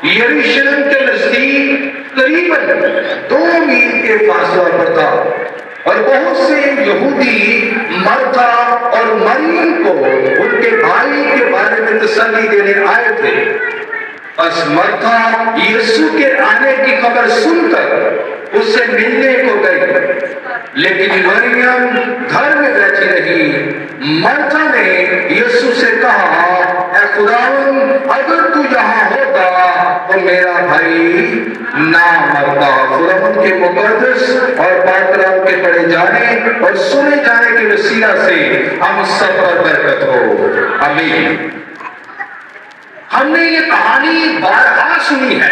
یروشلم کے نزدیک قریباً 2 میل کے فاصلہ پر تھا، اور بہت سے یہودی مرتھا اور مریم کو ان کے بھائی کے بارے میں تسلی دینے آئے تھے۔ بس مرتھا یسوع کے آنے کی خبر سن کر اس سے ملنے کو گئی، لیکن مریم گھر میں بیٹھی رہی۔ مرتھا نے یسوع سے کہا، اے خداوند، اگر تو یہاں ہوتا تو میرا بھائی نہ مرتا۔ خداوند کے مقدس اور پاک کلام کے پڑھے جانے اور سنے جانے کے وسیلہ سے ہم سب پر برکت ہو، آمین۔ ہم نے یہ کہانی بارہا سنی ہے،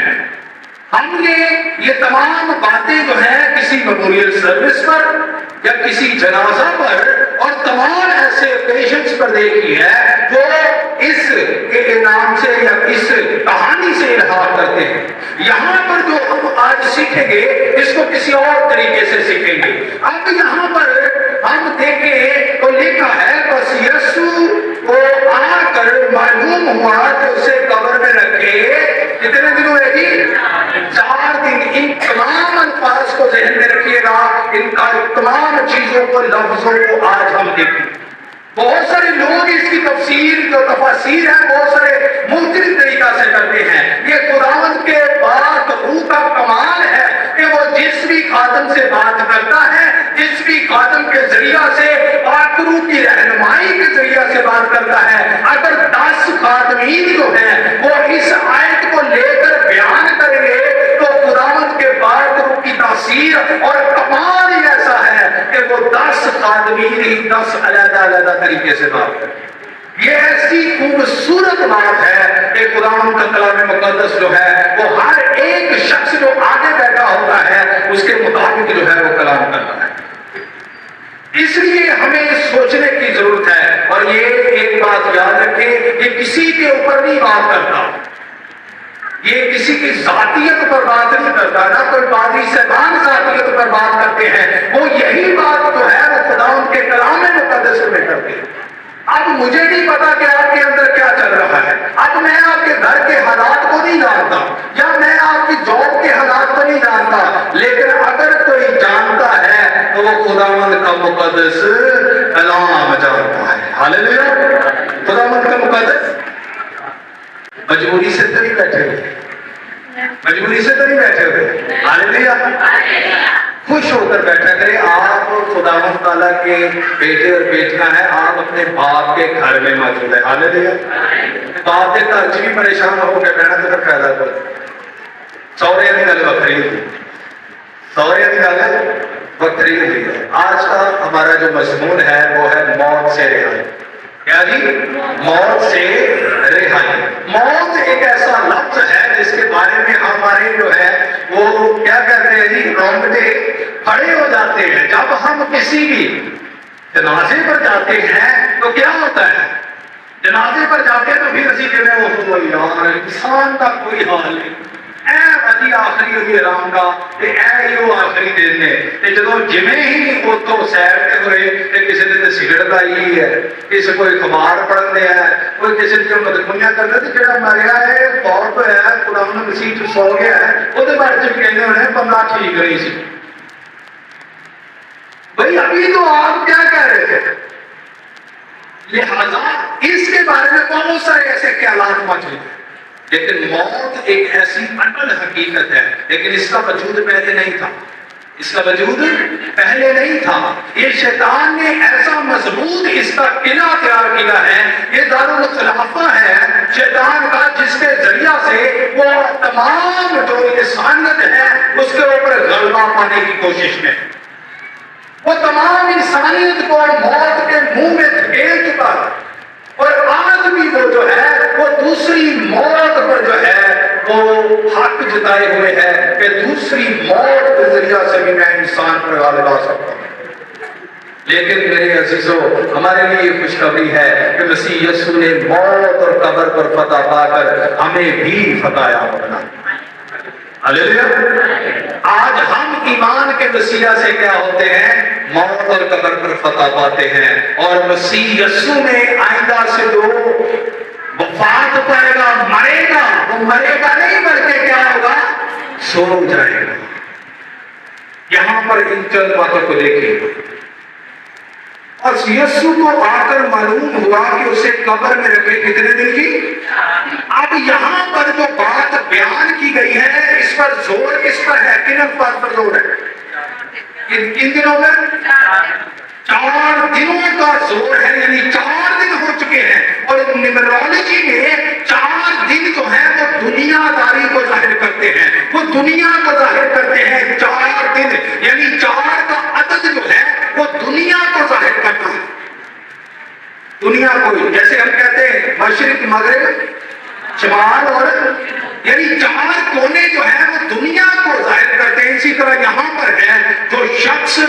ہم نے یہ تمام باتیں جو ہیں کسی میموریل سروس پر یا کسی جنازہ پر اور تمام ایسے اوکیشنز پر دیکھی ہے جو اس کے نام سے یا اس کہانی سے الہام کرتے ہیں۔ یہاں پر جو ہم آج سیکھیں گے اس کو کسی اور طریقے سے سیکھیں گے۔ اب یہاں پر ہم دیکھیں تو لکھا ہے، بس یسوع کو آ کر معلوم ہوا کہ اسے قبر میں رکھے کتنے دن ہوئے جی؟ 4 دن۔ ان تمام الفاظ کو ذہن میں رکھیے گا، ان کا تمام چیزوں کو، لفظوں کو آج ہم دیکھیں۔ بہت سارے لوگ اس کی تفسیر جو تفاسیر ہے بہت سارے مختلف طریقہ سے کرتے ہیں۔ یہ خداوند کے پاک روح کا کمال ہے کہ وہ جس بھی خادم سے بات کرتا ہے، جس بھی خادم کے ذریعہ سے پاک روح کی رہنمائی کے ذریعہ سے بات کرتا ہے۔ اگر 10 خادمین جو ہیں وہ اس آیت کو لے کر بیان کریں گے تو خداوند کے پاک روح کی تاثیر اور کمال ہی ایسا ہے کہ وہ 10 خادمین ہی 10 علیحدہ علیحدہ طریقے سے بات کریں۔ یہ ایسی خوبصورت بات ہے کہ خداوند کا کلام مقدس جو ہے وہ ہر ایک شخص جو آگے بیٹھا ہوتا ہے اس کے مطابق جو ہے وہ کلام کرتا ہے۔ اس لیے ہمیں سوچنے کی ضرورت ہے، اور یہ ایک بات یاد رکھیں، یہ کسی کے اوپر نہیں بات کرتا، یہ کسی کی ذاتیت پر بات نہیں کرتا، نہ کوئی پادری صاحبان ذاتیت پر بات کرتے ہیں، وہ یہی بات جو ہے وہ خداوند کے کلام مقدس میں کرتے ہیں۔ اب مجھے نہیں پتا کہ آپ کے اندر کیا چل رہا ہے، اب میں آپ کے گھر کے حالات کو نہیں جانتا یا میں آپ کی جاب کے حالات کو نہیں جانتا، لیکن اگر کوئی جانتا ہے تو وہ خداوند کا مقدس کلام جانتا ہے۔ ہاللیلویا۔ خداوند کا مقدس مجبوری سے تو نہیں بیٹھے ہوئے، مجبوری سے تو نہیں بیٹھے ہوئے، ہاللیلویا۔ خوش ہو کر بیٹھا کریں، آپ خداوند تعالیٰ کے بیٹے اور بیٹیاں ہیں، آپ اپنے باپ کے گھر میں موجود ہیں، ہاللیلویا۔ باپ کے گھر چ بھی پریشان ہو کے بہنا تو پھر فائدہ کر سورے کی گل وکری ہوتی، سورے کی گل وکری ہوتی ہے۔ آج کا ہمارا جو مضمون ہے وہ ہے موت سے رہائی۔ کیا جی؟ موت سے رہائی۔ موت ایک ایسا لفظ ہے جس کے بارے میں ہمارے جو ہے وہ کیا کہتے ہیں جی، رونگٹے کھڑے ہو جاتے ہیں۔ جب ہم کسی بھی جنازے پر جاتے ہیں تو کیا ہوتا ہے؟ جنازے پر جاتے ہیں تو پھر اسی کہتے ہیں وہ یار انسان کا کوئی حال نہیں، اے ابھی آخری ہوئی آرام کا تے اے ہی وہ آخری دن ہے تے جدوں جویں ہی اتوں سیر تے ہوئے تے کسی نے تے سگرٹ لائی ہے، کسی کوئی اخبار پڑھتے ہیں، کوئی کسی نے مدخونیاں کرتا تے جڑا مریا ہے فوت ہویا ہے خداوند مسیح چ سو گیا ہے وہ دے بارے چ کہندے ہونے بندہ ٹھیک نہیں سی۔ بھائی ابھی تو آپ کیا کہہ رہے تھے؟ لہذا اس کے بارے میں بہت سارے ایسے خیالات موجود ہیں، لیکن موت ایک ایسی اٹل حقیقت ہے، لیکن اس کا وجود پہلے نہیں تھا، اس کا وجود پہلے نہیں تھا۔ یہ شیطان نے ایسا مضبوط اس کا قلعہ تیار کیا ہے، یہ دارالخلافہ ہے شیطان کا، جس کے ذریعہ سے وہ تمام جو انسانیت ہے اس کے اوپر غلبہ پانے کی کوشش میں، وہ تمام انسانیت کو موت کے منہ میں دھکیل چکا ہے، اور آج بھی وہ جو ہے وہ دوسری موت پر جو ہے وہ حق جتائے ہوئے ہے کہ دوسری موت کے ذریعہ سے بھی میں انسان پر غالب آ سکتا ہوں۔ لیکن میرے عزیزوں، ہمارے لیے یہ خوشخبری ہے کہ مسیح یسوع نے موت اور قبر پر فتح پا کر ہمیں بھی فتح یاب بنا۔ ہاللیلویا۔ آج ہم ایمان کے وسیلہ سے کیا ہوتے ہیں؟ موت اور قبر پر فتح پاتے ہیں، اور مسیح یسوع میں آئندہ سے جو फाट पाए गا, मरेगा, वो मरेगा नहीं बल्कि क्या होगा, सो जाएगा। यहां पर इन चंद बातों को देखिए। और यीशु को आकर मालूम हुआ कि उसे कब्र में रखे कितने दिन की। अब यहां पर जो बात बयान की गई है, इस पर जोर किस पर है, किन बात पर जोर है, किन दिनों में, 4 दिनों का जोर है, यानी 4 दिन हो चुके हैं। और न्यूमरोलॉजी में 4 दिन जो है वो दुनियादारी को जाहिर करते हैं, वो दुनिया को जाहिर करते हैं। 4 दिन यानी 4 का अदद जो है वो दुनिया को जाहिर करता है। दुनिया को, जैसे हम कहते हैं मशरिक, मगरिब, शमाल, और यानी 4 कोने जो है वो दुनिया को जाहिर करते हैं। इसी तरह यहां पर है, जो शख्स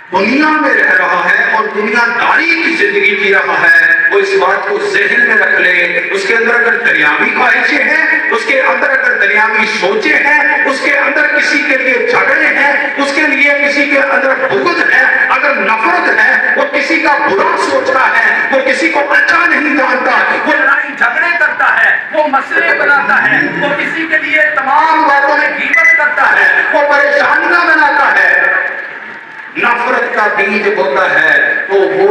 दुनिया में रह रहा है और दुनियादारी की जिंदगी जी रहा है, वो इस बात को ज़हन में रख ले। उसके अंदर अगर दुनियावी ख्वाहिशें हैं, उसके अंदर अगर दुनियावी सोचें हैं, उसके अंदर किसी के लिए झगड़े हैं, उसके लिए किसी के अंदर बुग़्ज़ है, अगर नफरत है, वो किसी का बुरा सोचता है, वो किसी को अच्छा नहीं जानता, वो लड़ाई झगड़े करता है, वो मसले बनाता है, वो किसी के लिए तमाम बातों में ग़ीबत करता है, वो परेशानियां बनाता है, नफरत का बीज बोता है, तो वो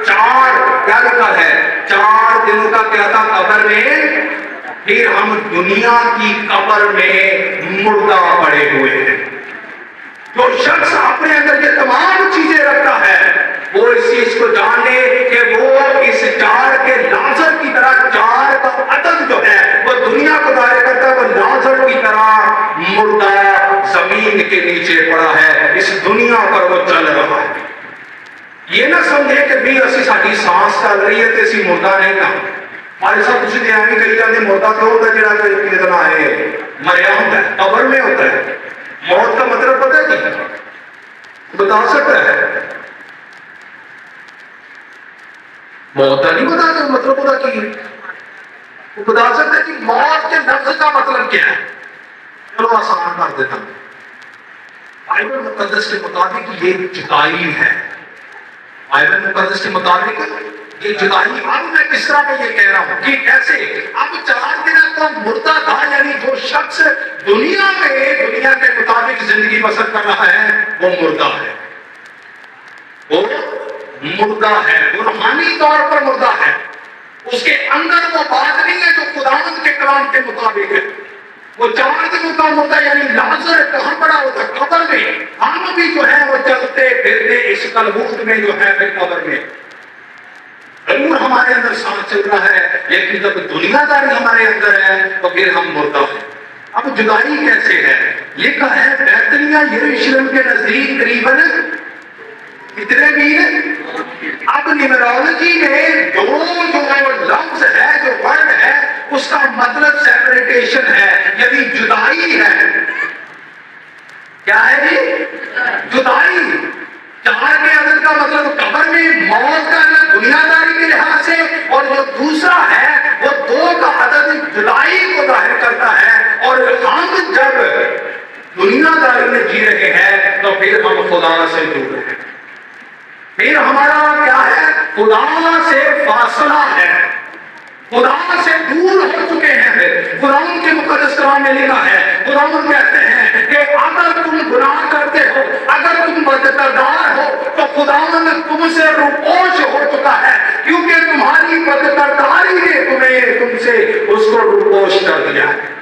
4 क्या लिखा है, 4 दिनों का क्या था कब्र में, फिर हम दुनिया की कब्र में मुर्दा पड़े हुए हैं। जो शख्स अपने अंदर ये तमाम चीजें रखता है, वो इस चीज को जान ले कि वो इस 4 के लाजर की तरह, 4 का अदद जो है वो दुनिया को दायरे करता है, वो लाजर की तरह मुर्दा जमीन के नीचे पड़ा है, इस दुनिया पर वो चल रहा है। ये ना समझे कि भी असी साडी सांस चल रही है तो असी मुर्दा नहीं ना। हमारे साथ तुझे ध्यान नहीं करी जाते, मुर्दा क्यों होता है, जरा कितने दिन आए मरिया होता है, कब्र में होता है। मौत का मतलब पता है जी, बता सकता है, मौत का नहीं बता, मतलब पता की वो बता सकता है कि मौत के लफ्ज का मतलब क्या है। चलो आसान कर देता हूं, बाइबल मुकद्दस के मुताबिक ये जुदाई है। बाइबल मुकद्दस के मुताबिक ये जुदाई। अब मैं किस तरह में ये कह रहा हूं कि कैसे, अब 4 दिन का मुर्दा था, यानी जो शख्स दुनिया में दुनिया के मुताबिक जिंदगी बसर कर रहा है वो मुर्दा है, वो मुर्दा है, वो रूहानी तौर पर मुर्दा है। उसके अंदर वो बात नहीं है जो खुदावंद के कलाम के मुताबिक है। वो 4 दिनों का मुर्दा, यानी लाजर कहां पड़ा होता, कब्र में। हम भी जो है वो चलते फिरते इस कलबूत में जो है फिर कब्र में, जरूर हमारे अंदर सांस चल रहा है, लेकिन जब दुनियादारी हमारे अंदर है तो फिर हम मुर्दा हैं। अब जुदाई कैसे है, लिखा है बैतनिया यरूशलेम के नजदीक करीबन कितने मील। अब न्यूमरोलॉजी में जो लफ्ज है, जो वर्ड है, उसका मतलब सेपरेटेशन है, यानी जुदाई है। क्या है जी, जुदाई। 4 के अदद का मतलब कब्र में मौत का अलग दुनियादारी के लिहाज से, और जो दूसरा है वो 2 का अदद जुदाई को जाहिर करता है। और हम जब दुनियादारी में जी रहे हैं तो फिर हम खुदा से दूर हैं, फिर हमारा क्या है, खुदा से फासला है, खुदा से दूर हो चुके हैं। फिर खुदा के मुकद्दस कलाम में लिखा है, खुदा कहते हैं कि अगर तुम गुनाह करते हो, अगर तुम बदकरदार हो, तो खुदा तुमसे रुपोश हो चुका है, क्योंकि तुम्हारी बदकरदारी ने तुम्हें तुमसे उसको रुपोश कर दिया है।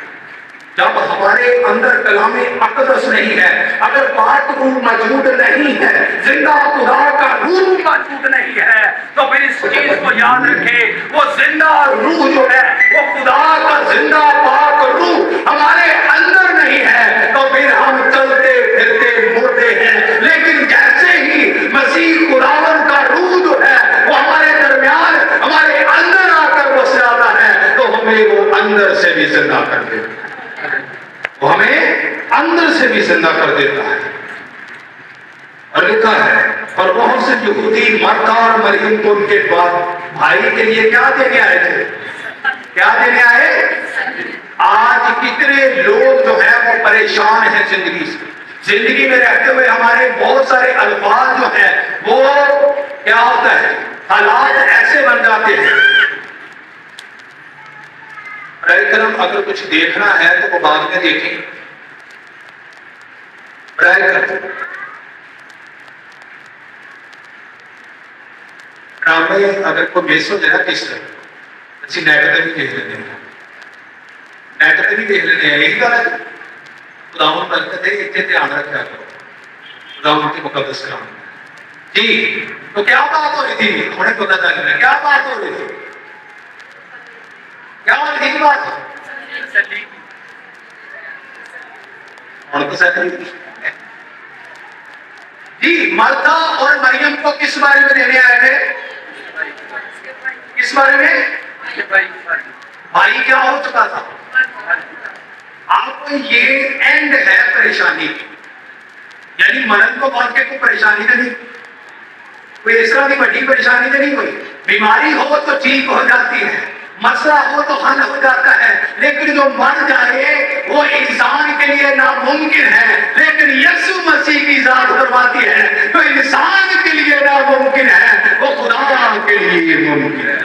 जब हमारे अंदर कलामे अक़दस नहीं है, अगर पाक रूह मौजूद नहीं है, जिंदा खुदा का रूह मौजूद नहीं है, तो फिर इस चीज को याद रखें, वो जिंदा रूह जो है, वो खुदा का जिंदा पाक रूह हमारे अंदर नहीं है, तो फिर हम चलते फिरते मुर्दे हैं। लेकिन जैसे ही मसीह खुदावंद का रूह जो है वो हमारे दरमियान, हमारे अंदर आकर बस जाता है, तो हमें वो अंदर से भी जिंदा कर देता है, वो हमें अंदर से भी जिंदा कर देता है। और लिखा है, और बहुत से यहूदी मरता और मरियम को उनके बाद भाई के लिए क्या देने आए थे, क्या देने आए। आज कितने लोग जो है वो परेशान हैं जिंदगी से, जिंदगी में रहते हुए हमारे बहुत सारे अल्फाज जो है, वो क्या होता है, हालात ऐसे बन जाते हैं برائے کرم اگر کچھ دیکھنا ہے تو وہ بعد میں دیکھیں. برائے کرم ڈرامے اگر کوئی مس ہو جائے کس طرح اچھی نیٹ تے بھی دیکھ لیتے ہیں, نیٹ تے بھی دیکھ لیتے ہیں. یہی گل ہے خداوند برکت ہے, اتنے دھیان رکھا کرو خداوند کی مقدس کام. جی تو کیا بات ہو رہی تھی, ہمیں پتہ چل رہا ہے کیا بات ہو رہی تھی, کیا ہو رہی تھی بات. جی مرتا اور مریم کو کس بارے میں دینے آئے تھے, کس بارے میں, بھائی کیا ہو چکا تھا. آپ کو یہ اینڈ ہے پریشانی کی, یعنی مرن کو بات کے کوئی پریشانی تو نہیں, کوئی اس طرح کی بڑی پریشانی تو نہیں ہوئی. بیماری ہو تو ٹھیک ہو جاتی ہے, مسئلہ ہو تو حل ہو جاتا ہے, لیکن جو مر جائے وہ انسان کے لیے ناممکن ہے, لیکن یسوع مسیح کی ذات فرماتی ہے تو انسان کے لیے ناممکن ہے, وہ خدا کے لیے ممکن ہے.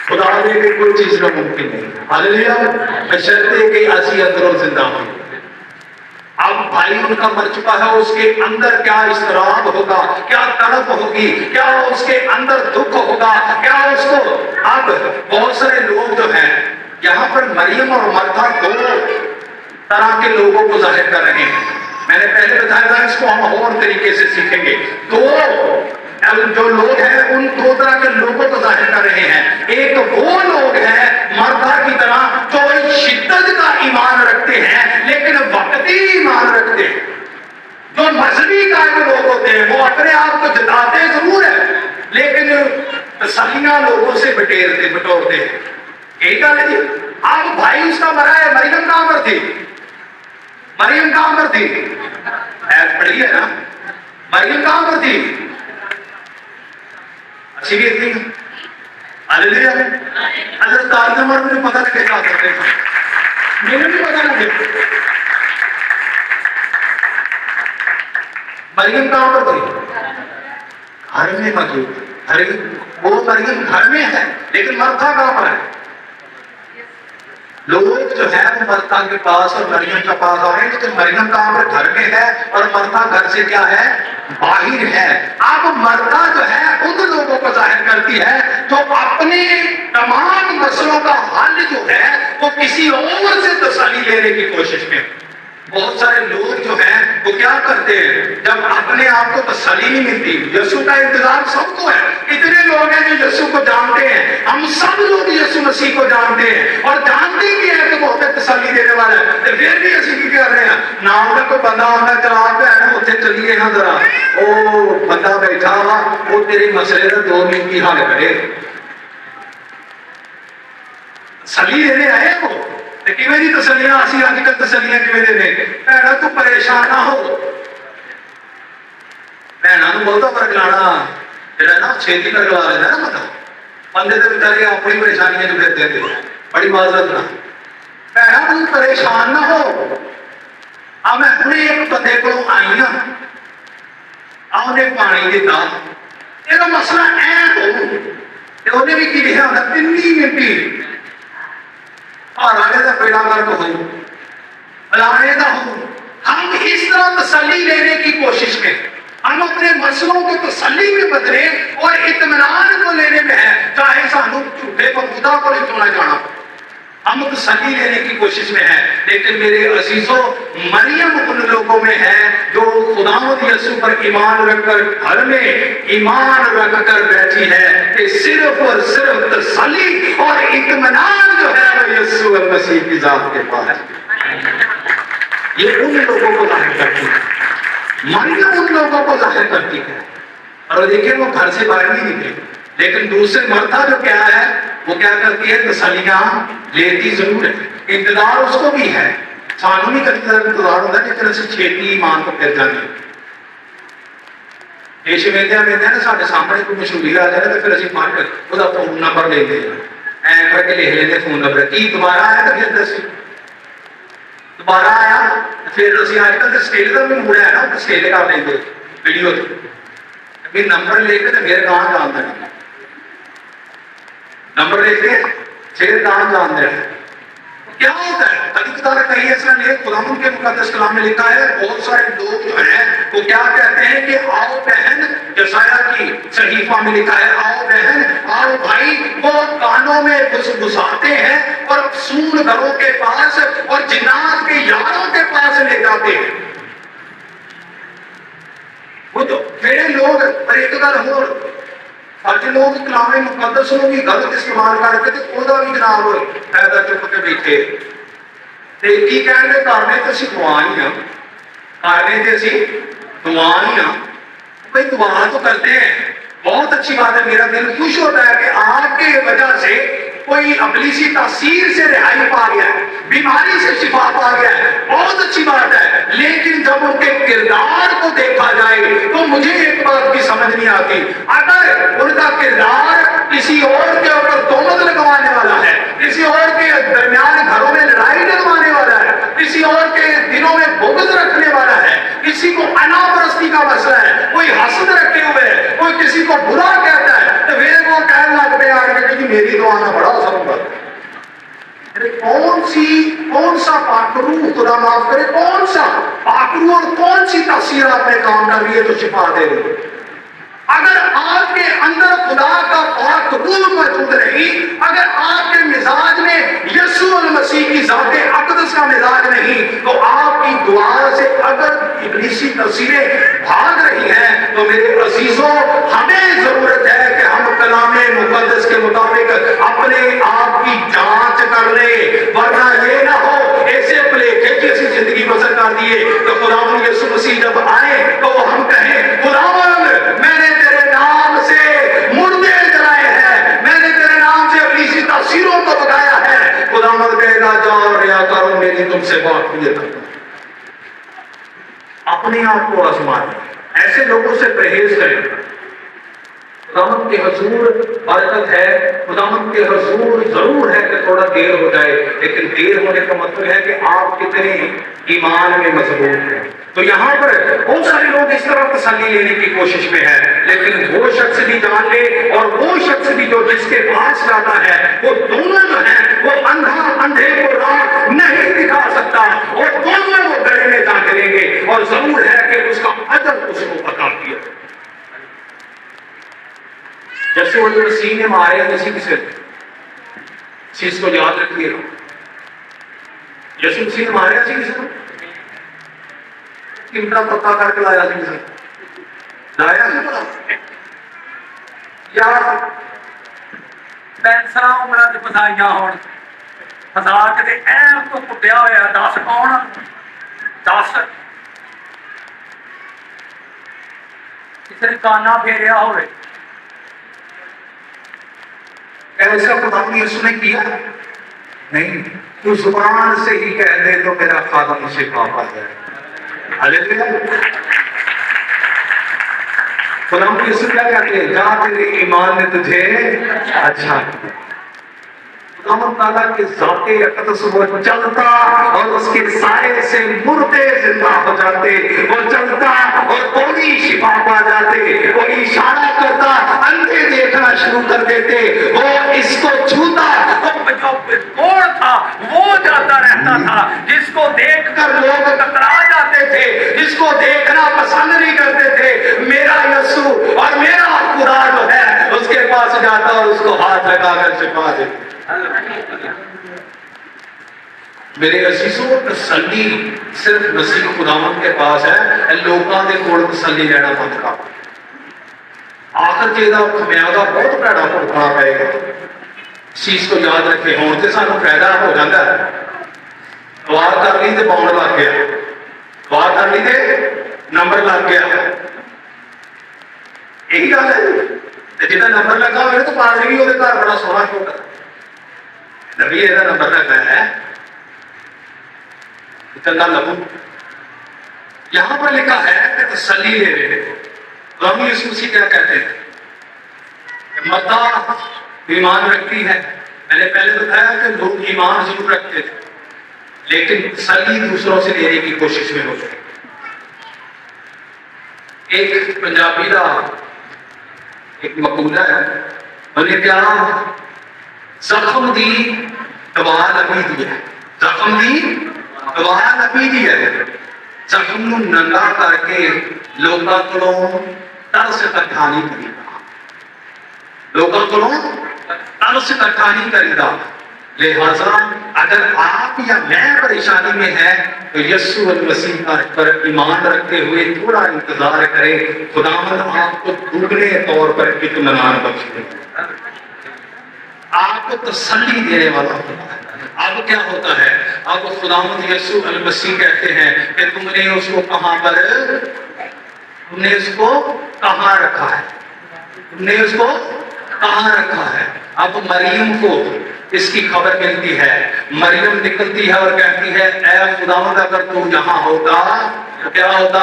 خدا کے لیے کوئی چیز ناممکن نہیں. ہاللیلویا, بشرطے کہ اسی اندروں زندہ ہوں. اب بھائی ان کا مر چکا ہے, اس کے اندر کیا اضطراب ہوگا, کیا تڑپ ہوگی, کیا اس کے اندر دکھ ہوگا, کیا اس کو. اب بہت سارے لوگ جو ہیں یہاں پر مریم اور مرتا دو طرح کے لوگوں کو ظاہر کر رہے ہیں. میں نے پہلے بتایا تھا اس کو ہم اور طریقے سے سیکھیں گے. جو لوگ ہیں ان دو طرح کے لوگوں کو ظاہر کر رہے ہیں. ایک وہ لوگ ہیں مرتا کی طرح جو شدت کا ایمان رکھتے ہیں لیکن وقتی ایمان رکھتے ہیں. جو مذہبی قائم لوگ ہوتے ہیں وہ اپنے آپ کو جتاتے ضرور ہیں لیکن تسلیاں لوگوں سے بٹورتے ہیں. یہی گل ہے جی. اب بھائی اس کا مرا ہے, مریم کہاں پر تھی, مریم کہاں پر تھی, ایت پڑھی ہے نا, مریم کہاں پر تھی, اچھی بھی تھی. ہاللیلویا. حضرت تعلیم عمر مجھے پتہ لگے کیا کرتے ہیں, مجھے بھی پتہ لگے. مریم کہاں پر تھی, گھر میں موجود. وہ مریم گھر میں ہے لیکن مرتا کہاں پر ہے. لوگ جو ہے وہ مرتا کے پاس اور مریم کے پاس آ رہے ہیں لیکن مریم کہاں پر گھر میں ہے اور مرتا گھر سے کیا ہے, باہر ہے. اب مرتا جو ہے ان لوگوں کو ظاہر کرتی ہے جو اپنے تمام مسئلوں کا حل جو ہے وہ کسی اور سے تسلی لینے کی کوشش میں. بہت سارے لوگ جو ہیں وہ کیا کرتے ہیں جب اپنے آپ کو تسلی نہیں ملتی. یسوع کا انتظار سب کو ہے. اتنے لوگ ہیں جو یسوع کو جانتے ہیں, ہم سب لوگ یسوع مسیح کو جانتے ہیں اور جانتے بھی ہیں کہ وہ ہمیں تسلی دینے والا ہے, تو پھر بھی اسی کی کر رہے ہیں. نام کا کوئی بندہ آتا ہے چلا پہ ہے نا, اتنے چلیے نا ذرا, وہ بندہ بیٹھا ہوا وہ تیرے مسئلے کا 2 منٹ کی حل کرے. تسلی دینے آئے وہ کیویں دی تسلیاں اسی اج کل تسلیاں کیویں دے نے. بھੈਣਾ تو پریشان نہ ہو, بھੈਣਾ نو بہت فرق لانا جڑا نا چھیتی کر لا لینا نا, مطلب بندے تے بیچارے اپنی پریشانیاں جو پھرتے تھے. بڑی معذرت نہ, بھੈਣਾ تو پریشان نہ ہو. اب میں اپنے ایک بندے کو آئی ہوں, آپ نے پانی دیتا, یہ مسئلہ ہو انہیں بھی کی لکھا ہوتا 3 منٹ کا پیڑا کر ہو بلانے کا ہو. ہم اس طرح تسلی لینے کی کوشش میں, ہم اپنے مسئلوں کو تسلی میں بدلے اور اطمینان کو لینے میں ہے, چاہے سانو جھوٹے خدا کو نہیں توڑا جانا. ہم تسلی لینے کی کوشش میں ہیں. لیکن میرے عزیزوں, مریم ان لوگوں میں ہے جو خداوند یسوع پر ایمان رکھ کر گھر میں ایمان رکھ کر بیٹھی ہے کہ صرف اور صرف تسلی اور اطمینان جو ہے وہ یسوع مسیح کی ذات کے پاس. یہ ان لوگوں کو ظاہر کرتی ہے, مریم ان لوگوں کو ظاہر کرتی ہے. اور دیکھیں وہ گھر سے باہر نہیں نکلی, لیکن دوسرے مرتا جو کیا ہے وہ کیا کرتی ہے, تسلیاں لیتی ضرور ہے. انتظار اس کو بھی ہے, سانو بھی کبھی طرح انتظار ہوتا ہے لیکن اسے چھیتی ایمان کو پھر جانے. دیش ویندیا نا سارے سامنے کوئی مشہوری آ جائے تو پھر اسی مار کر وہ فون نمبر لے دیں, ای کر کے لکھ لیتے فون نمبر کی دوبارہ آیا تو پھر دس دوبارہ آیا پھر اسی آج کل اسٹیج کا بھی موڑا ہے نا, اسٹیج کر لیں ویڈیو بھی نمبر لے کے تو پھر کہاں جانتا نہیں. नंबर एक है शेर दान जान देना। क्या होता है? अधिकतर कई ऐसा लेख खुदावंद के मुकद्दस कलाम में लिखा है, बहुत सारे लोग जो हैं वो क्या कहते हैं कि आओ बहन, यशाया की सहीफा में लिखा है, आओ बहन आओ भाई, वो कानों में घुसाते हैं और सूर घरों के पास और जिन्नात के यारों के पास ले जाते हैं। वो तो फिर लोग एक गल हो अज लोग कलामे मुकद्दस नूं भी गलत इस्तेमाल करके ते ओहदा भी जनाब फायदा चुक के बैठे ते की कहंदे करने ते असीं दुआ ही हां, करने ते असीं दुआ ही हां। भाई दुआ तो करते हैं, बहुत अच्छी बात है, मेरा दिल खुश होता है कि आपके वजह से कोई अबलीसी तासीर से रिहाई पा गया है, बीमारी से शिफा पा गया है, बहुत अच्छी बात है। लेकिन जब उनके किरदार को देखा जाए तो मुझे एक बात की समझ नहीं आती, अगर उनका किरदार किसी और के ऊपर तोहमत लगवाने वाला है, किसी और के दरमियान घरों में लड़ाई लगवाने वाला है, किसी और के दिलों में बुग़्ज़ रखने वाला है, किसी को अनापरस्ती का मसला है, कोई हसद रखे हुए है, कोई किसी को बुरा कहता है, तो वे वो कहने लगते हैं कि मेरी दुआ ना बड़ा असर होगा। कौन सा पाकरू, खुदा माफ करे, कौन सा पाकरू और कौन सी तासीर आपने काम कर रही है तो शिफा दे रही है। अगर आपके अंदर खुदा का पाक रूह मौजूद नहीं, अगर आपके मिजाज में यीशु मसीह की ज़ाते अक़दस का मिजाज नहीं, तो आपकी दुआ से अगर इब्लीसी तस्वीरें भाग रही हैं, तो मेरे अजीजों हमें जरूरत है कि हम कलामे मुकद्दस के मुताबिक अपने आप की जांच कर ले, वरना ये ना हो ऐसे भलेखे की ऐसी जिंदगी बसर कर दिए तो खुदावंद यीशु मसीह जब आए तो हम कहें खुदावंद मैंने तेरे नाम से मुर्दे जलाए हैं, मैंने तेरे नाम से इब्लीसी तासीरों को भगाया है। खुदावंद कहेगा जाओ रिया करो, मेरी तुमसे बात हुई है। अपने आप को आजमाएं, ऐसे लोगों से परहेज करें। खुदावंद के हुजूर बरकत है, खुदावंद के हुजूर जरूर है कि थोड़ा देर हो जाए, लेकिन देर होने का मतलब है कि आप कितने ईमान में मजबूत हैं। तो यहाँ पर बहुत सारे लोग इस तरह तसल्ली लेने की कोशिश में है, लेकिन वो शख्स भी जान ले और वो शख्स भी जो जिसके पास जाता है, वो दोनों जो है वो अंधे को राह नहीं दिखा सकता और दोनों वो गले में जा करेंगे और जरूर है कि उसका अजर उसको पता किया। जैसे वो मसीह ने मारे किसी किसी चीज को याद रखिए, यीशु मसीह ने मारे किसी को कितना पता करके लाया पता यार पैंसला उमरा च फसाइया हो फसा के ऐम तो कुटिया होया, दस कौन 10 किसी ने काना फेरिया हो, ऐसा खुदावंद यीशु ने किया नहीं, तू जुबान से ही कह दे तो मेरा खादम शिफा पा जाए। हालेलुया। खुदावंद यीशु क्या कहते हैं, जा तेरे ईमान ने तुझे अच्छा। खुदावंद ताला के ज़ाते अक़दस वो चलता और उसके साए से मुर्दे जिंदा हो जाते, वो चलता और कोई शिफा पा जाते, वो इशारा करता अंधे देखना शुरू कर देते, वो इसको छूता तो जो कौन था वो जाता रहता था, जिसको देखकर लोग कतरा जाते थे, जिसको देखना पसंद नहीं करते थे, मेरा यीशु और मेरा खुदा जो है उसके पास जाता और उसको हाथ लगाकर शिफा देता। मेरे अजीजों तसल्ली सिर्फ मसीह खुदावंद के पास है, लोगों के कोल तसल्ली लेना बंद कर। आखिर जेदा खमियाजा बहुत भैड़ा भुगतना पएगा। इस चीज को याद रखे, होने से सानू फायदा हो जाता है, दुआ कर ली तो पाउंड लग गया, दुआ कर ली तो नंबर लग गया, यही गल है। जिदा नंबर लगा हो तो पानी भी वो घर बड़ा सोहना होगा, नबी ਇਹਦਾ नंबर लगा है चंगा लगू। यहां पर लिखा है कि तसल्ली ले रहे थे। प्रभु यीशु मसीह क्या कहते हैं, मत्ता ईमान रखती है। मैंने पहले बताया कि लोग ईमान जरूर रखते थे, लेकिन तसल्ली दूसरों से लेने की कोशिश में होते। एक पंजाबी का एक मकूला है, उन्हें क्या ਜ਼ਖਮ ਦੀ ਦਵਾ ਲੱਭੀ ਦੀ ਹੈ, ਜ਼ਖਮ ਦੀ ਦਵਾ ਲੱਭੀ ਦੀ ਹੈ। ਜ਼ਖਮ ਨੂੰ ਨੰਗਾ ਕਰਕੇ ਲੋਕਾਂ ਕੋਲੋਂ ਤਰਸ ਇਕੱਠਾ ਨਹੀਂ ਕਰੀਦਾ, ਲੋਕਾਂ ਕੋਲੋਂ तरस इकट्ठा नहीं करेगा। लिहाजा अगर आप या मैं परेशानी में है तो यस्सु मसीह पर ईमान रखते हुए थोड़ा इंतजार करें, खुदावंद आपको दुगने तौर पर इत्मीनान बख्शेगा, आपको तसल्ली देने वाला होता है। अब क्या होता है, अब खुदावंद यस्सु मसीह कहते हैं कि तुमने उसको कहां पर, तुमने उसको कहां रखा है, तुमने उसको कहां रखा है। अब मरियम को इसकी खबर मिलती है, मरियम निकलती है और कहती है ऐ खुदावंद अगर तू यहाँ होता तो क्या होता।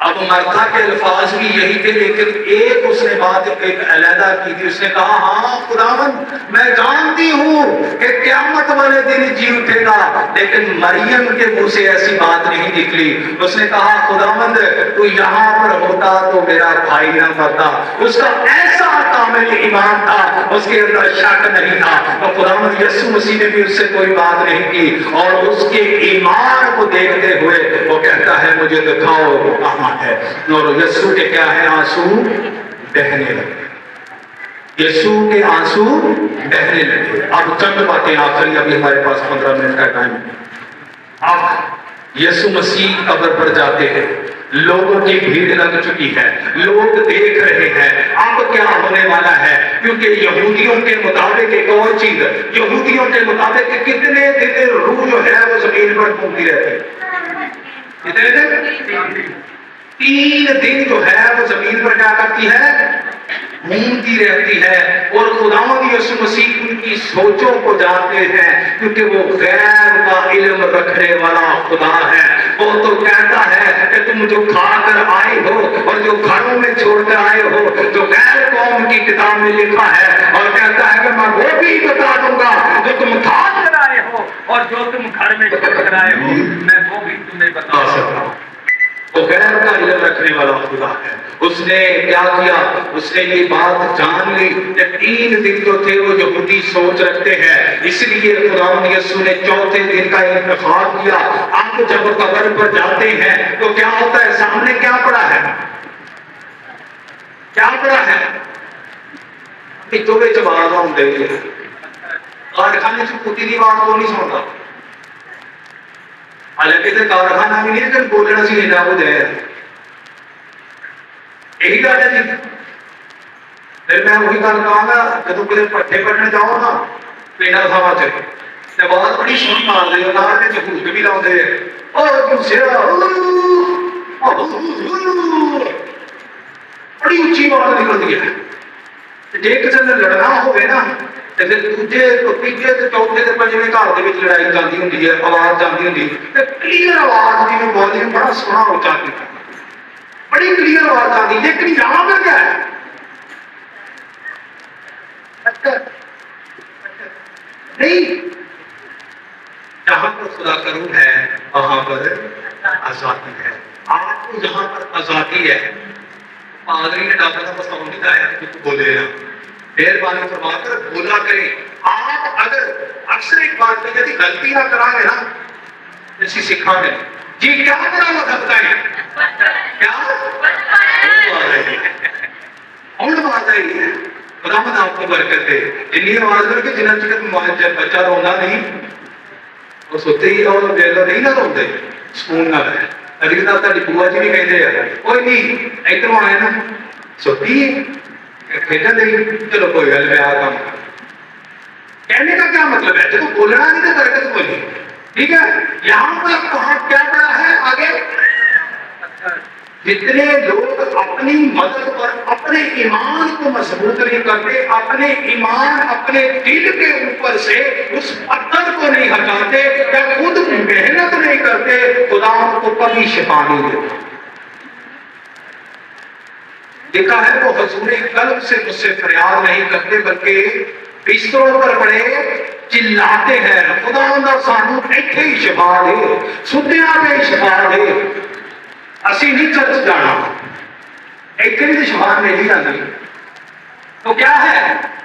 अब मर्था के अल्फाज भी यही थे, लेकिन एक उसने बात एक अलहदा की थी, उसने कहा हाँ खुदावंद मैं जानती हूँ कि क़यामत वाले दिन जी उठेगा, लेकिन मरियम के मुंह से ऐसी बात नहीं निकली। उसने कहा खुदावंद तू यहाँ पर होता तो मेरा भाई ना मरता। उसका ऐसा कामिल ईमान था, उसके अंदर शक नहीं था। तो खुदावंद यीशु मसीह ने भी उससे कोई बात नहीं की और उसके ईमान को देखते हुए वो कहता है मुझे दिखाओ कहां है। और यीशु के क्या है, आंसू बहने लगे, यीशु के आंसू बहने लगे। अब चंद बातें आखिरी, अभी हमारे पास 15 मिनट का टाइम है। अब यीशु मसीह कब्र पर जाते हैं, लोगों की भीड़ लग चुकी है, लोग देख रहे हैं अब क्या होने वाला है, क्योंकि यहूदियों के मुताबिक एक और चीज, यहूदियों के मुताबिक कितने दिन रूह जो है वो जमीन पर घूमती रहती है, कितने दिन, 3 दिन जो है वो जमीन पर क्या करती है, घूमती रहती है। और खुदावंद यीशु मसीह उनकी सोचों को जानते हैं, क्योंकि वो गैर का इल्म रखने वाला खुदा है। वो तो कहता है कि तुम जो खाकर आए हो और जो घरों में छोड़कर आए हो, जो गैर कौम की किताब में लिखा है, और कहता है कि मैं वो भी बता दूंगा जो तुम खा कर आए हो और जो तुम घर में छोड़कर आए हो, मैं वो भी तुम्हें बता सकता हूँ। वो गैर का इल्म रखने वाला खुदा है। उसने क्या किया, उसने ये बात जान ली कि 3 दिन जो थे वो यहूदी सोच रखते हैं, इसलिए खुदावंद यीशु ने 4थे दिन का इंतखाब किया। अब जब कब्र पर जाते हैं तो क्या होता है, सामने क्या पड़ा है, क्या पड़ा है, चोले चबाज होंगे, कारखाने से कुत्ती की बात को नहीं सुनता, हालांकि तो कारखाना भी नहीं, लेकिन बोलना सी इन्ना कुछ है, यही गल है जी। फिर मैं वही गल कहूँगा, जो किसी पट्ठे पढ़ने जाओ ना पिंडा सभा च, बहुत बड़ी सुन मारते हो, नाल में झूठ भी लाते हैं, बड़ी उच्ची आवाज निकलती है। जे किसी ने लड़ना होवे ना ते फिर दूजे तो तीजे ते चौथे ते पंजवें घर दे विच लड़ाई जाती हुंदी है, आवाज जाती हुंदी ते क्लीयर आवाज दी वॉल्यूम बड़ा सोहना उच्चा कीता, बड़ी क्लियर आवाज आती, लेकिन यहां पर क्या है, नहीं, जहां पर खुदा का रूह है वहां पर आजादी है। आपको जहां पर आजादी है, पादरी ने डॉक्टर का पसंद नहीं आया तो बोले ना, मेहरबानी फरमाकर बोला करें। आप अगर अक्सर एक बात में यदि गलती ना करांगे ना, जैसी सिखाने जी क्या करा वो सकता है, क्या बात है, खुदावंद आपको बरकत दे। जिन्नी आवाज करके जिन्ना चिर बच्चा रोंदा नहीं, वो सुते ही और वेला नहीं ना रोंदे सुकून नाल है। कभी कदा ताडी बुआ जी भी कहते हैं कोई नहीं इधरों आए ना सुती खेलन नहीं, चलो कोई गल मैं आ काम। कहने का क्या मतलब है, जब बोलना नहीं तो बरकत बोली, ठीक है। यहाँ पर कहा क्या पड़ा है आगे, जितने लोग अपनी मदद पर अपने ईमान को मजबूत नहीं करते, अपने ईमान अपने दिल के ऊपर से उस पत्थर को नहीं हटाते या खुद मेहनत नहीं करते, खुदा को कभी शिफा नहीं देता। देखा है वो हजूरे कल्ब से मुझसे फरियाद नहीं करते, बल्कि बिस्तरों पर पड़े चिल्लाते हैं, खुदा सानू इत्थे ही शिफा दे, सुतिया में शिफा दे। असी नहीं चर्च जाना, एक दिन शिफा मिल ही जाती। तो क्या है,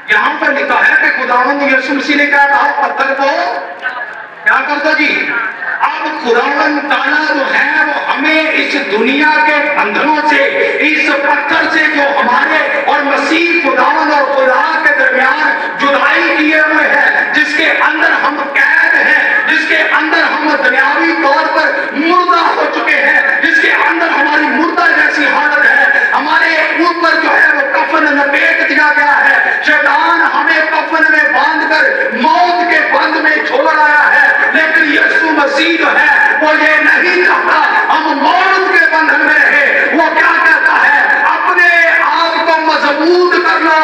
यहाँ पर लिखा है कि खुदावंद यीशु मसीह ने क्या कहा, पत्थर को क्या कर दो जी। अब खुदावंद ताला जो है वो हमें इस दुनिया के बंधनों से, इस पत्थर से जो हमारे और मसीह खुदावंद और खुदा के दरमियान जुदाई किए हुए हैं, जिसके अंदर हम कैद हैं, जिसके अंदर हम दुनियावी तौर पर मुर्दा हो चुके हैं, जिसके अंदर हमारी मुर्दा जैसी हालत है, हमारे ऊपर जो है वो कफन लपेट दिया गया है। शैतान हमें कफन में बांधकर मौत के बंध में छोड़ आया है, लेकिन यीशु मसीह जो है वो ये नहीं चाहता हम मौत के बंधन में रहे। वो क्या कहता है, अपने आप को मजबूत कर लो,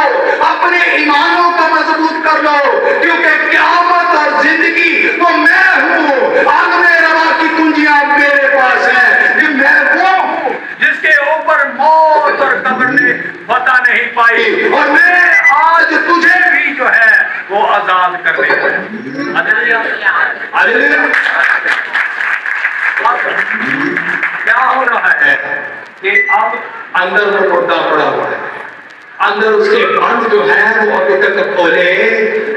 अपने ईमानों को मजबूत कर लो, क्योंकि क़यामत और जिंदगी तो मैं हूँ। आग में रवा की कुंजियां मेरे पास है, कि मैं वो हूँ जिसके ऊपर मौत और कब्र ने पता नहीं पाई, और मैं आज तुझे भी जो है वो आजाद कर देगा। Hallelujah, hallelujah. क्या हो रहा है कि अब अंदर वो मुर्दा पड़ा हुआ है, अंदर उसके बंद जो है वो अभी तक खोले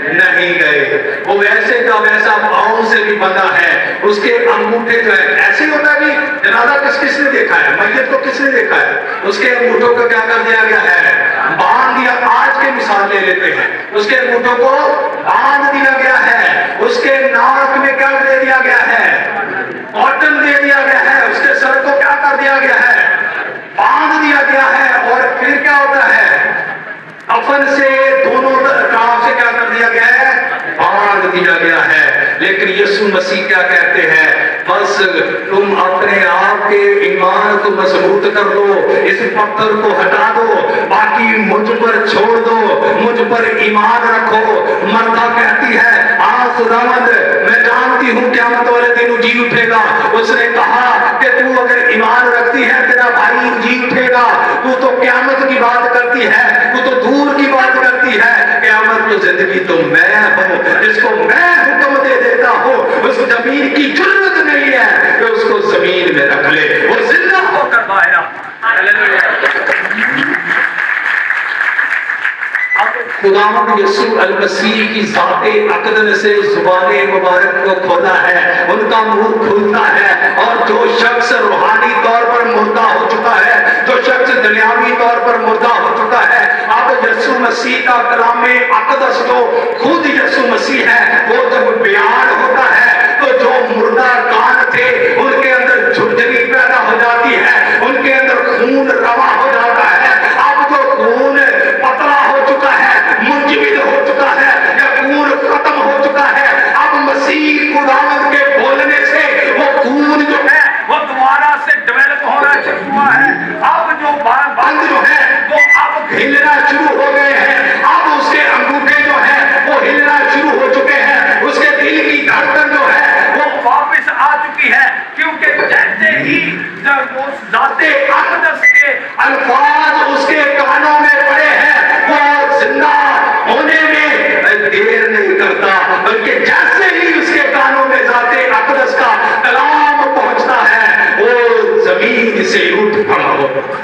नहीं गए। वो वैसे का वैसा पाँव से भी बंधा है, उसके अंगूठे जो है ऐसे होता है कि जनाजा किसने देखा है, मैयत को किसने देखा है, उसके अंगूठों को क्या कर दिया गया है, बांध दिया। आज के मिसाल ले लेते हैं, उसके अंगूठों को बांध दिया गया है, उसके नाक में क्या दे दिया गया है, कॉटन दे दिया गया है, उसके सर को क्या कर दिया गया है, बांध दिया गया है। और फिर क्या होता है, कफन से दोनों तरफ से क्या कर दिया गया है, बांध दिया गया है। लेकिन यीशु मसीह क्या कहते हैं, बस तुम अपने आप के ईमान को मजबूत कर लो, इस पत्थर को हटा दो, बाकी मुझ पर छोड़ दो, मुझ पर ईमान रखो। मर्दा कहती है, हाँ खुदावंद मैं जानती हूँ क़यामत वाले दिन जी उठेगा। उसने कहा कि तू अगर ईमान रखती है तेरा भाई जी उठेगा, तू तो क़यामत की बात करती है, तू तो दूर की बात करती है। क़यामत तो जिंदगी तो मैं हूँ, जिसको मैं हुक्म दे देता हूँ, उस जमीन की जरूरत नहीं है कि उसको जमीन में रख ले, वो जिंदा होकर बाहर आ। खुदावंद यीशु अल मसीह की ज़ाते अक़दस से ज़ुबाने मुबारक को खोला है, उनका मुंह खुलता है, और जो शख्स रूहानी तौर पर मुर्दा हो चुका है, जो शख्स दुनियावी तौर पर मुर्दा हो चुका है, अब यीशु मसीह का कलाम अक़दस जो खुद यीशु मसीह है, वो जब बयान होता है तो जो मुर्दा कान थे उनके अंदर झुरझुरी पैदा हो जाती है, उनके अंदर खून रवा हो जाता है। अब जो खून पतला हो चुका है, मुंजमद हो चुका है, या खून खत्म हो चुका है, अब मसीह खुदावंद के बोलने से वो खून जो है वो दोबारा से डेवलप होना शुरू हुआ है। अब जो बंद जो है वो अब हिलना शुरू हो गए हैं, अब उसके अंगूठे जो है वो हिलना शुरू हो चुके हैं, उसके दिल की धड़कन जो है वो वापस आ चुकी है, क्योंकि जैसे ही जब उस ज़ाते अक़दस के अल्फाज उसके कानों में पड़े हैं, वो जिंदा होने में देर नहीं करता, बल्कि जैसे ही उसके कानों में ज़ाते अक़दस का कलाम पहुंचता है वो जमीन से उठ खड़ा होता है।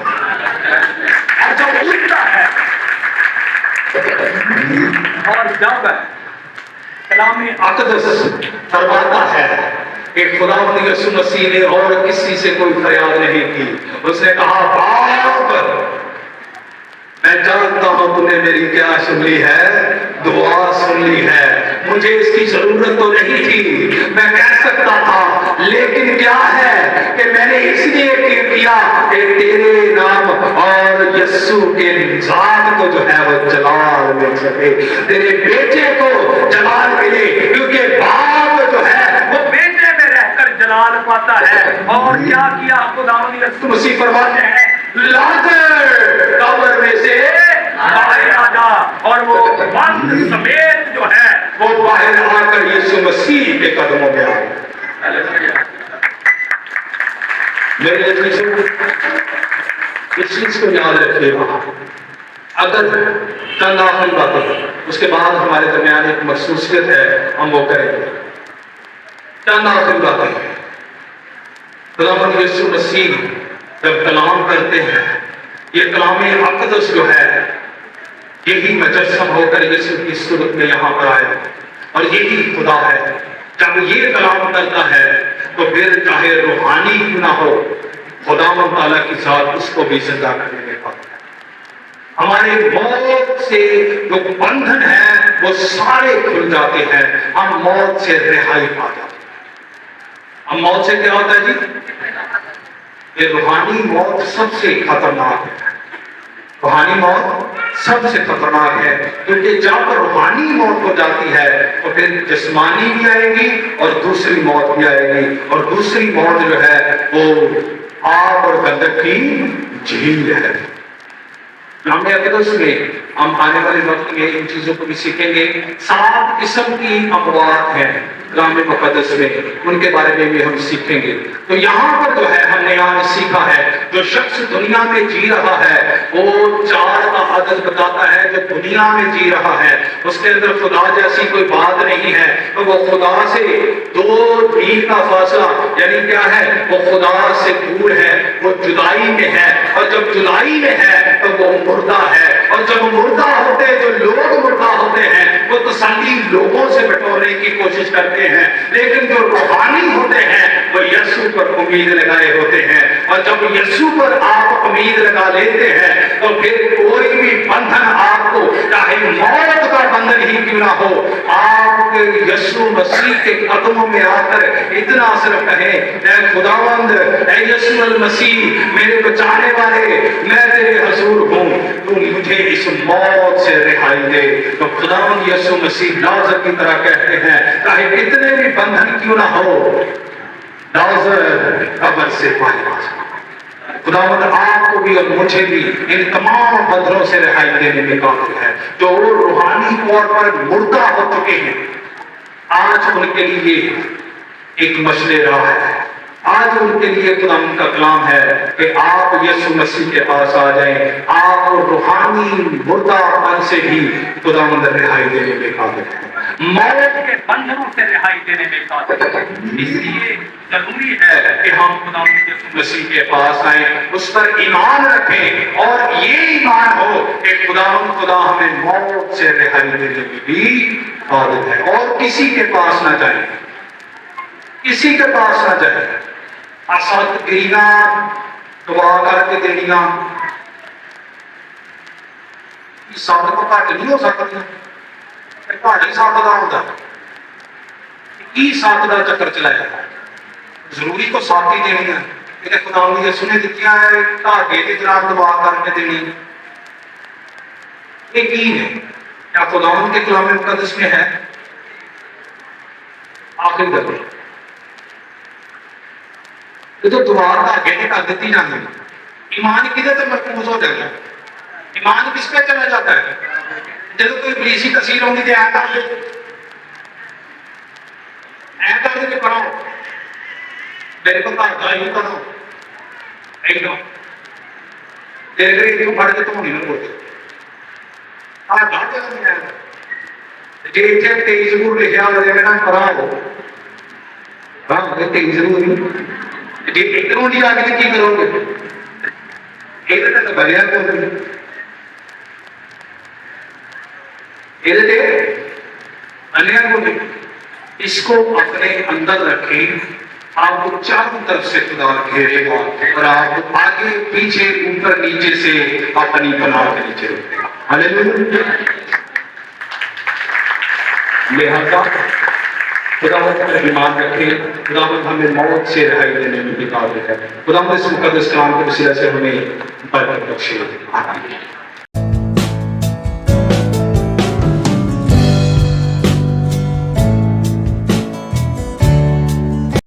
और जब उठता है और जब कलाम अक़दस फरमाता है कि खुदावंद यीशु मसीह ने और किसी से कोई फरियाद नहीं की, उसने कहा बाप मैं जानता हूं तूने मेरी क्या सुन ली है, दुआ सुन ली है, मुझे इसकी जरूरत तो नहीं थी, मैं कह सकता था, लेकिन क्या है कि मैंने इसलिए किया कि तेरे नाम और यीशु के जात को जो है वो जलाल मिल सके, तेरे बेटे को जलाल मिले, क्योंकि बाप जो है वो बेटे में रहकर जलाल पाता है। और क्या किया खुदावंद यीशु मसीह फरमाते हैं, लाजर कब्र में से बाहर आ जा, और वो बंद समेत जो है वो बाहर आकर यीशु मसीह के कदमों में आ गया। मेरे इस चीज को याद रखिएगा। अगर चंद आखिरी बातें, उसके बाद हमारे दरमियान एक मखसूसियत है, हम वो करेंगे। चंद आखिरी बातें, खुदावंद यीशु मसीह जब कलाम करते हैं, ये कलाम अक़दस जो है यही मुजस्सम होकर यीशु की सूरत में यहाँ पर आया और यही खुदा है। जब ये कलाम करता है तो फिर चाहे रूहानी क्यों ना हो, खुदावंद ताला की जात उसको भी जिंदा करने में पाता है। हमारे मौत से जो बंधन है वो सारे खुल जाते हैं, हम मौत से रिहाई पा जाते हैं। हम मौत से क्या होता है जी? ये रूहानी मौत सबसे खतरनाक है। रूहानी मौत सबसे खतरनाक है, क्योंकि जब रूहानी मौत हो जाती है तो फिर जिस्मानी भी आएगी और दूसरी मौत भी आएगी, और दूसरी मौत जो है वो आग और गंधक की झील है। हमने अक़ीदत में हम आने वाले वक्त में इन चीजों को भी सीखेंगे। 7 किस्म की अमवात है कलाम मुक़द्दस में, उनके बारे में भी हम सीखेंगे। तो यहाँ पर जो है हमने आज सीखा है, जो शख्स दुनिया में जी रहा है वो 4 का आदत बताता है। जो दुनिया में जी रहा है उसके अंदर खुदा जैसी कोई बात नहीं है, तो वो खुदा से 2 मील का फासला, यानी क्या है, वो खुदा से दूर है, वो जुदाई में है। और जब जुदाई में है तो वो मुर्दा है, और जब मुर्दा होते हैं, जो लोग मुर्दा होते हैं वो तसल्ली लोगों से बटोरने की कोशिश करते हैं, लेकिन जो रूहानी होते हैं वो यीशु पर उम्मीद लगाए होते हैं। और जब यीशु पर आप उम्मीद लगा लेते हैं तो फिर कोई भी बंधन आपको, चाहे मौत का बंधन ही क्यों ना हो, आप यीशु मसीह के कदमों में आकर इतना सिर्फ कहें, ऐ खुदावंद, ऐ यीशु मसीह मेरे बचाने वाले, मैं तेरे हुजूर हूँ, तू मुझे इस मौत से रिहाई दे। तो खुदावंद यीशु मसीह लाजर की तरह कहते हैं, चाहे कितने भी बंधन क्यों ना हो, लाजर कब्र से बाहर आ जाए। खुदावंद आपको भी और मुझे भी इन तमाम बंधनों से रिहाई देने में काबिल है। जो रूहानी तौर पर मुर्दा हो चुके हैं, आज उनके लिए एक मसले राह है। आज उनके लिए खुदावंद का कलाम है कि आप यीशु मसीह के पास आ जाएं। आप रूहानी मुर्दापन से भी खुदावंद रिहाई देने में काबिल है, मौत के बंधनों से रिहाई देने में काबिल है। इसलिए जरूरी है कि हम खुदावंद यीशु मसीह के पास आए, उस पर ईमान रखें, और ये ईमान हो कि खुदावंद खुदा हमें मौत से रिहाई देने में भी काबिल है। और किसी के पास ना जाए, किसी के पास ना जाए, असत गिरिया दुआ करके देनिया सत को घट नहीं हो सकती, भारी सत का होता की सत का चक्कर चलाया, जरूरी तो सत ही देनी है। ये खुदा यीशु ने दिखा है धागे की तरह दुआ करके देनी, ये की है? क्या खुदा के कलाम मुक़द्दस में है? आखिरी दफा तो दुआ धागे की कर दी जाती, ईमान किधर तक महफूज हो जाएगा? ईमान किस पे चला जाता है? जब कोई पुलिस की तस्वीर होगी तो ऐ कर दे पढ़ाओ, मेरे को धागा ही करो, एकदम तेरे घर एक फड़ के तो नहीं बोलते जे इतने 23 जरूर लिखा हो ना पढ़ाओ, हाँ 23 जरूर जे इधरों नहीं आगे तो की करोगे? ये तो भरिया बोल, इसको अपने अंदर रखें, आपको चारों तरफ से खुदा घेरेगा और आप आगे पीछे ऊपर नीचे से अपनी बना के नीचे रखेगा। हालेलुया। लिहाजा खुदावंद पर ईमान रखें, खुदावंद हमें मौत से रिहाई देने में भी काबिल है। खुदावंद इस मुक़द्दस कलाम के वसीले से हमें बरकत बख्शे। आमीन।